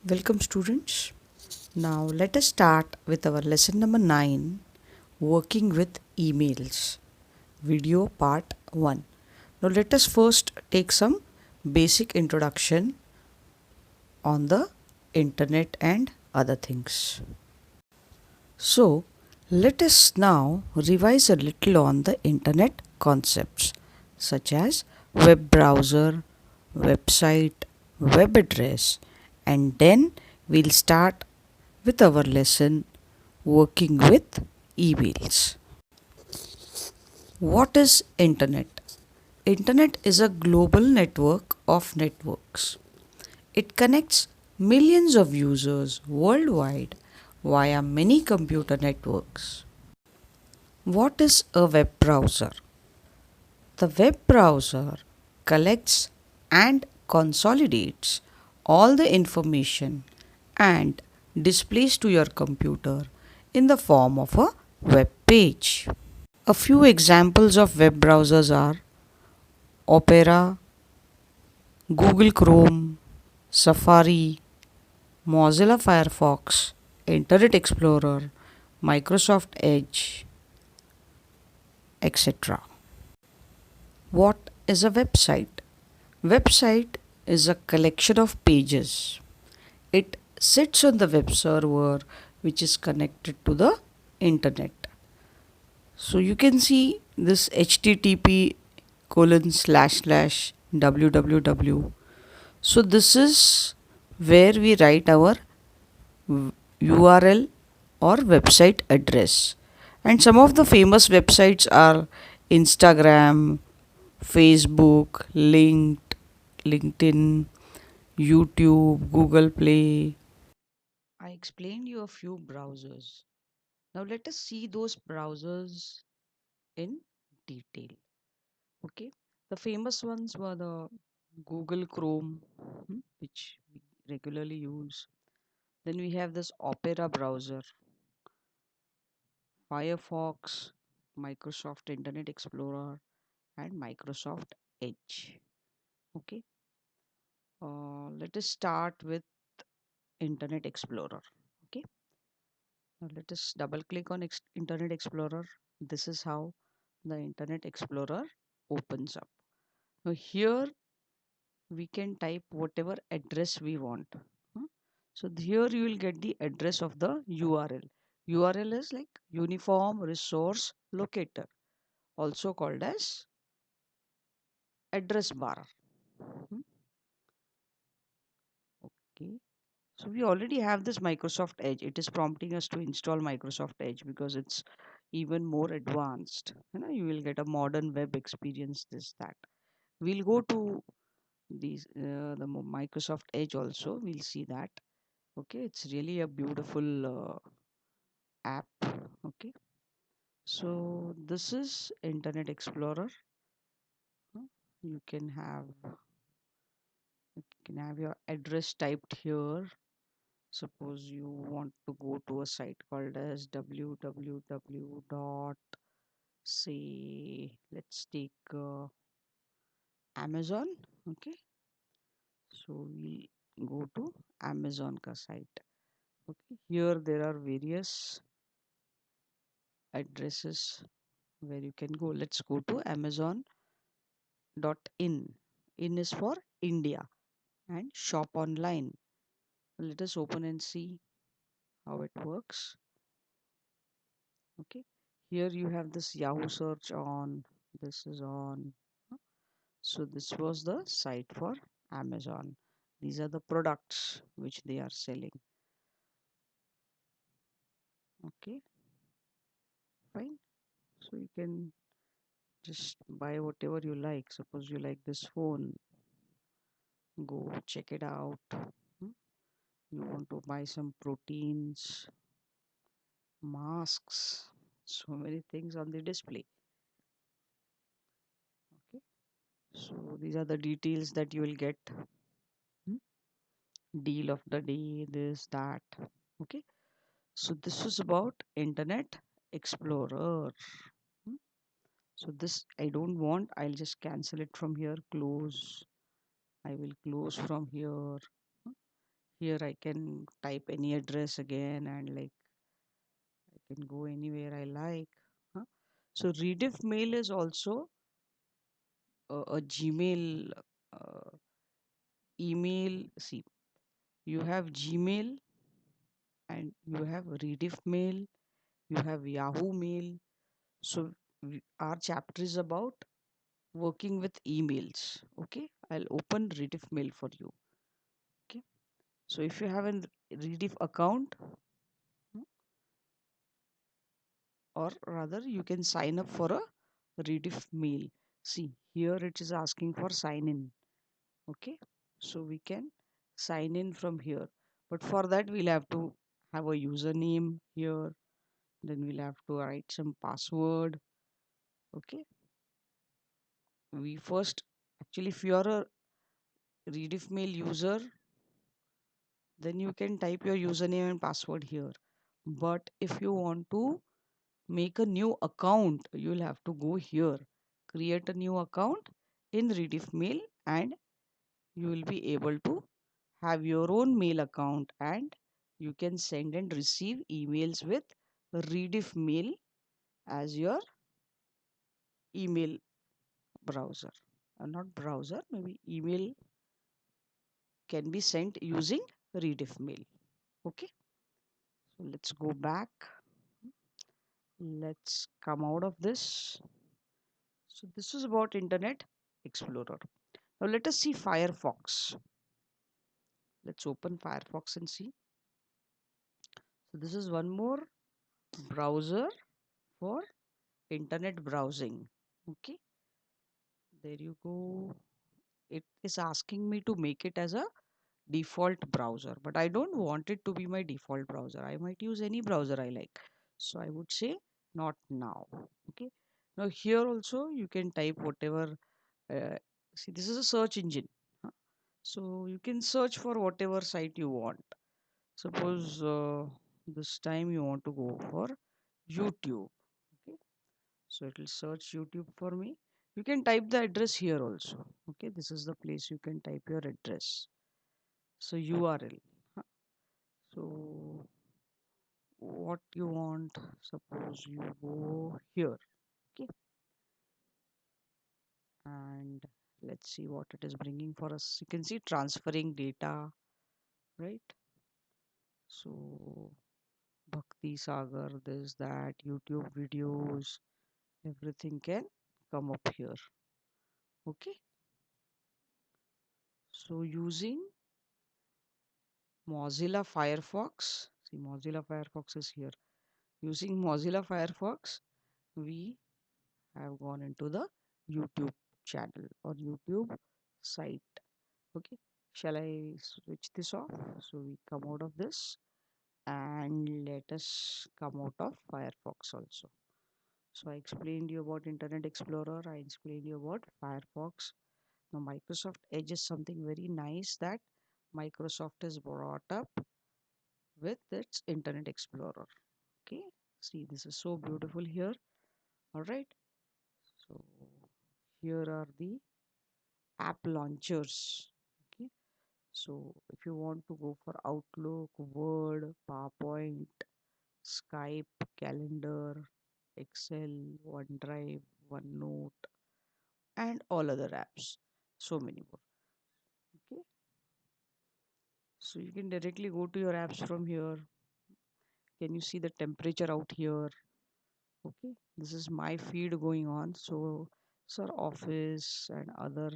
Welcome, students. Now, let us start with our lesson number 9, Working with Emails, video part 1. Now, let us first take some basic introduction on the internet and other things. So, let us now revise a little on the internet concepts such as web browser, website, web address, and then we'll start with our lesson working with emails. What is internet? Internet is a global network of networks. It connects millions of users worldwide via many computer networks. What is a web browser? The web browser collects and consolidates all the information and displays to your computer in the form of a web page. A few examples of web browsers are Opera, Google Chrome, Safari, Mozilla Firefox, Internet Explorer, Microsoft Edge, etc. What is a website? Website is a collection of pages. It sits on the web server which is connected to the internet. So you can see this http colon slash slash www. So this is where we write our URL or website address. And some of the famous websites are Instagram, Facebook, LinkedIn, YouTube, Google Play. I explained you a few browsers. Now let us see those browsers in detail. Okay, the famous ones were the Google Chrome, which we regularly use. Then we have this Opera browser, Firefox, Microsoft Internet Explorer, and Microsoft Edge. Okay, let us start with Internet Explorer. Okay, now let us double click on Internet Explorer. This is how the Internet Explorer opens up. Now here we can type whatever address we want. So here you will get the address of the URL. URL is like Uniform Resource Locator, also called as address bar. Okay. So we already have this Microsoft Edge. It is prompting us to install Microsoft Edge because it's even more advanced. You will get a modern web experience. This that. We'll go to the Microsoft Edge also. We'll see that. Okay, it's really a beautiful app. Okay, so this is Internet Explorer. Uh, you can have your address typed here. Suppose you want to go to a site called as www dot, say, let's take Amazon. Okay, so we go to Amazon ka site. Okay, here there are various addresses where you can go. Let's go to Amazon.in. In is for India and shop online. Let us open and see how it works. Okay, here you have this Yahoo search on. This is on. So this was the site for Amazon. These are the products which they are selling. Okay, fine. So you can just buy whatever you like. Suppose you like this phone, go check it out. You want to buy some proteins, masks, so many things on the display. Okay, so these are the details that you will get. Deal of the day, this, that. Okay, so this is about Internet Explorer. So this I don't want. I'll just cancel it from here. Close. I will close from here. Here I can type any address again, and like I can go anywhere I like. Huh? So rediff mail is also a Gmail uh, email. See, you have Gmail and you have rediff mail, you have Yahoo mail. So our chapter is about working with emails. Okay, I'll open rediff mail for you. Okay, so if you have a rediff account, hmm, or rather you can sign up for a rediff mail. See, here it is asking for sign in. Okay, so we can sign in from here, but for that we'll have to have a username here, then we'll have to write some password. Okay, we first, actually if you are a rediff mail user, then you can type your username and password here. But if you want to make a new account, you'll have to go here, create a new account in rediff mail, and you will be able to have your own mail account, and you can send and receive emails with rediff mail as your email browser. Not browser, maybe email can be sent using rediff mail. Okay, so let's go back. Let's come out of this. So this is about Internet Explorer. Now let us see Firefox. Let's open Firefox and see. So this is one more browser for internet browsing. Okay, there you go. It is asking me to make it as a default browser, but I don't want it to be my default browser. I might use any browser I like. So I would say not now. Okay, now here also you can type whatever. uh, See, this is a search engine, huh? So you can search for whatever site you want. Suppose this time you want to go for YouTube. Okay, so it will search YouTube for me. You can type the address here also. Okay, this is the place you can type your address. So URL, huh? So what you want, suppose you go here. Okay, and let's see what it is bringing for us. You can see transferring data, right? So Bhakti Sagar, this, that, YouTube videos, everything can come up here. Okay, so using Mozilla Firefox, see Mozilla Firefox is here. Using Mozilla Firefox, we have gone into the YouTube channel or YouTube site. Okay, shall I switch this off? So we come out of this and let us come out of Firefox also. So I explained you about Internet Explorer, I explained you about Firefox. Now Microsoft Edge is something very nice that Microsoft has brought up with its Internet Explorer. Okay, see, this is so beautiful here. All right, so here are the app launchers. Okay, so if you want to go for Outlook, Word, PowerPoint, Skype, Calendar, Excel, OneDrive, OneNote, and all other apps, so many more. Okay, so you can directly go to your apps from here. Can you see the temperature out here? Okay, this is my feed going on. So sir, office and other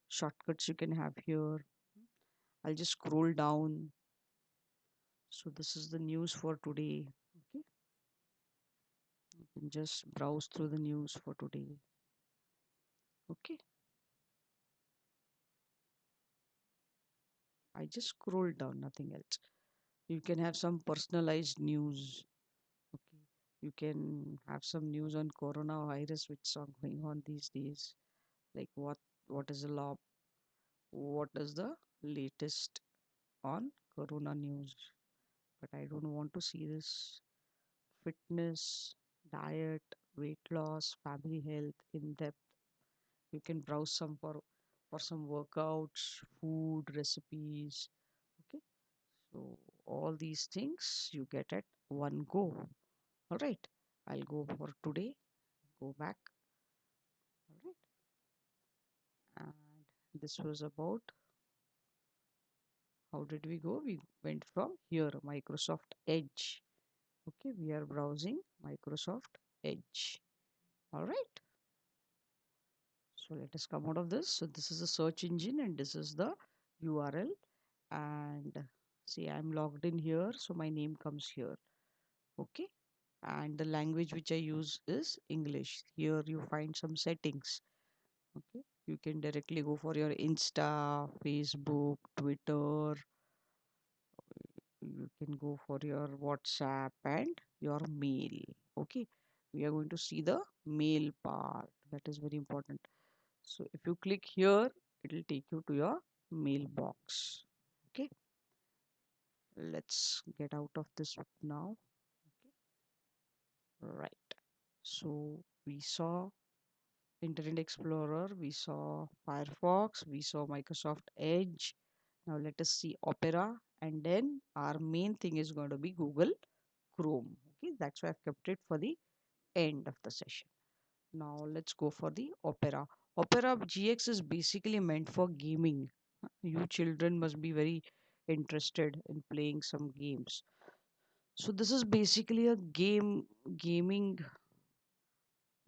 shortcuts you can have here. I'll just scroll down. So this is the news for today. Okay, you can just browse through the news for today. Okay, I just scroll down, nothing else. You can have some personalized news. Okay, you can have some news on coronavirus, which is going on these days. Like what is the law? What is the latest on corona news? But I don't want to see this. Fitness, diet, weight loss, family health, in depth. You can browse some for some workouts, food recipes. Okay, So all these things you get at one go. All right. I'll go for today. Go back. All right. And this was about how did we go? We went from here, Microsoft Edge. Okay, we are browsing Microsoft Edge. All right. So let us come out of this. So this is a search engine and this is the URL. And see, I'm logged in here. So my name comes here. Okay. And the language which I use is English. Here you find some settings. Okay. You can directly go for your Insta, Facebook, Twitter. You can go for your WhatsApp and your mail. Okay. We are going to see the mail part. That is very important. So if you click here, it will take you to your mailbox. Okay. Let's get out of this now. Okay. Right. So we saw Internet Explorer, we saw Firefox, we saw Microsoft Edge. Now let us see Opera, and then our main thing is going to be Google Chrome. Okay, that's why I've kept it for the end of the session. Now let's go for the Opera. Opera GX is basically meant for gaming. You children must be very interested in playing some games. So this is basically a gaming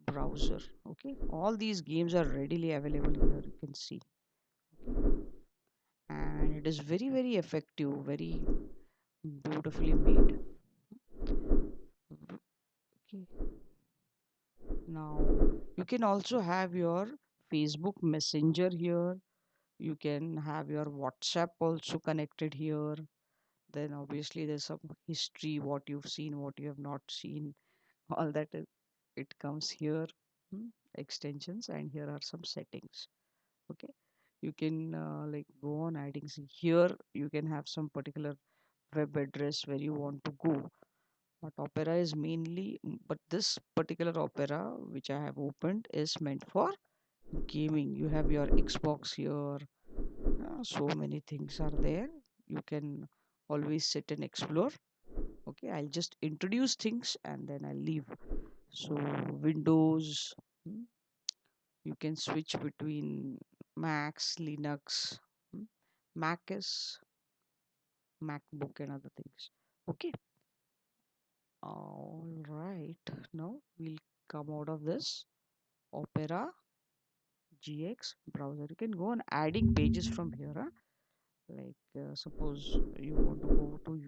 browser. Okay, all these games are readily available here. You can see, and it is very effective, very beautifully made. Okay, now you can also have your Facebook Messenger here. You can have your WhatsApp also connected here. Then obviously there's some history, what you've seen, what you have not seen, all that it comes here. Extensions, and here are some settings. Okay, you can like go on adding. See here you can have some particular web address where you want to go, but Opera is mainly, but this particular Opera which I have opened is meant for gaming. You have your Xbox here. So many things are there. You can always sit and explore. Okay, I'll just introduce things and then I'll leave. So Windows, hmm, you can switch between Macs, Linux, hmm, Mac is MacBook and other things. Okay, all right. Now we'll come out of this Opera GX browser. You can go on adding pages from here. Huh? Like suppose you want to go to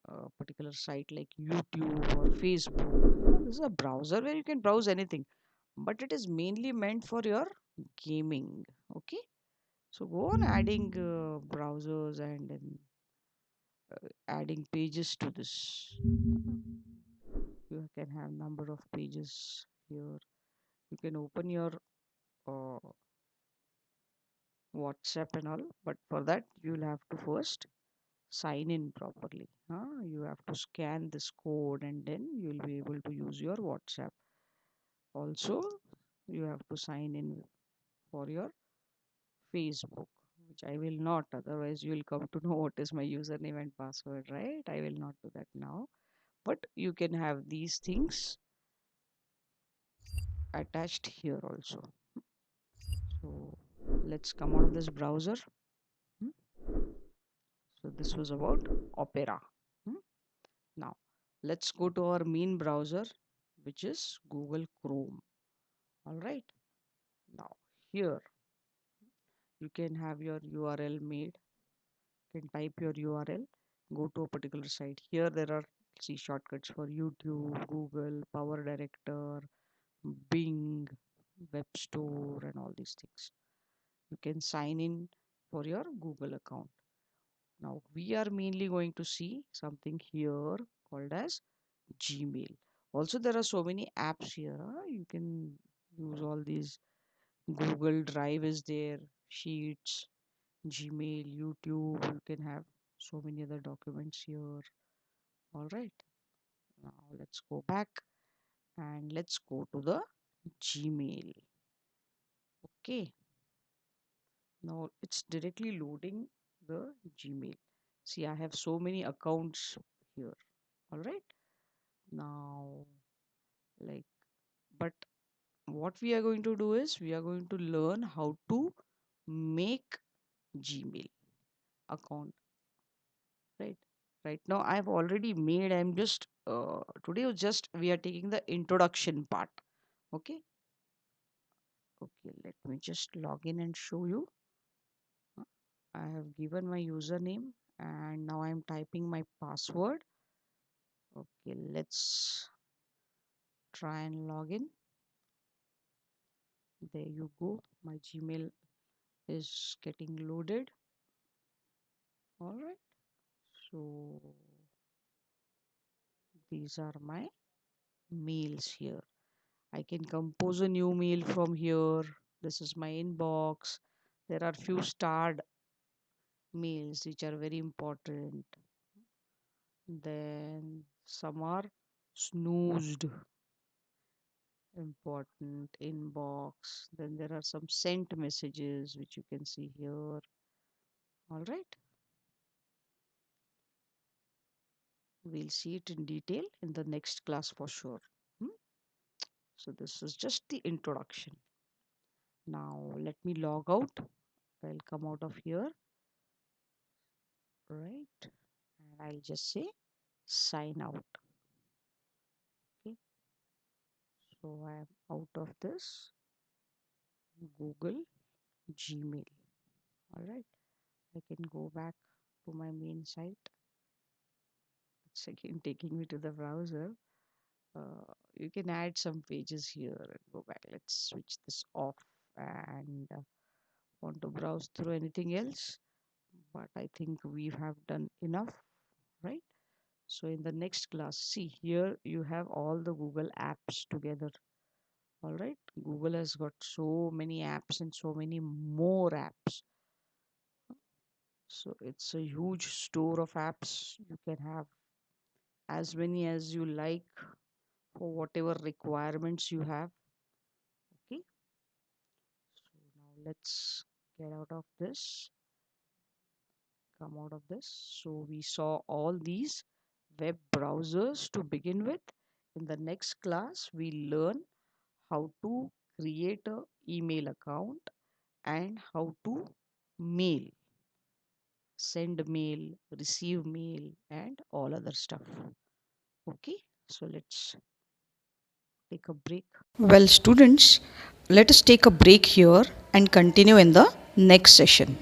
a particular site like YouTube or Facebook. This is a browser where you can browse anything, but it is mainly meant for your gaming. Okay, so go on adding browsers and then adding pages to this. You can have number of pages here. You can open your uh, WhatsApp and all, but for that you'll have to first sign in properly. You have to scan this code and then you'll be able to use your WhatsApp. Also, you have to sign in for your Facebook, which I will not. Otherwise, you will come to know what is my username and password, right? I will not do that now. But you can have these things attached here also. So let's come out of this browser. Hmm. So this was about Opera. Hmm. Now let's go to our main browser, which is Google Chrome. All right. Now here you can have your URL made. You can type your URL, go to a particular site. Here there are see shortcuts for YouTube, Google, Power Director, Bing, Web Store, and all these things. You can sign in for your Google account. Now we are mainly going to see something here called as Gmail. Also, there are so many apps here. You can use all these. Google Drive is there, Sheets, Gmail, YouTube. You can have so many other documents here. All right. Now let's go back and let's go to the Gmail. Okay. Now it's directly loading the Gmail. See, I have so many accounts here. All right. Now, like, but what we are going to do is we are going to learn how to make Gmail account, right? Right now, I've already made. I'm just today just we are taking the introduction part. Okay. Okay. Let me just log in and show you. I have given my username and now I'm typing my password. Okay, let's try and log in. There you go. My Gmail is getting loaded. All right. So these are my mails here. I can compose a new mail from here. This is my inbox. There are few starred mails which are very important. Then some are snoozed, important inbox. Then there are some sent messages which you can see here. All right. We'll see it in detail in the next class for sure. Hmm? So this is just the introduction. Now let me log out. I'll come out of here, right? And I'll just say sign out. Okay. So I am out of this Google Gmail. All right. I can go back to my main site. It's again taking me to the browser. You can add some pages here and go back. Let's switch this off and want to browse through anything else. But I think we have done enough, right? So in the next class, see here you have all the Google apps together. All right, Google has got so many apps and so many more apps. So it's a huge store of apps. You can have as many as you like for whatever requirements you have. Okay, so now let's get out of this, come out of this. So we saw all these web browsers to begin with. In the next class, we learn how to create a email account and how to mail, send mail, receive mail, and all other stuff. Okay, so let's take a break. Well, students, let us take a break here and continue in the next session.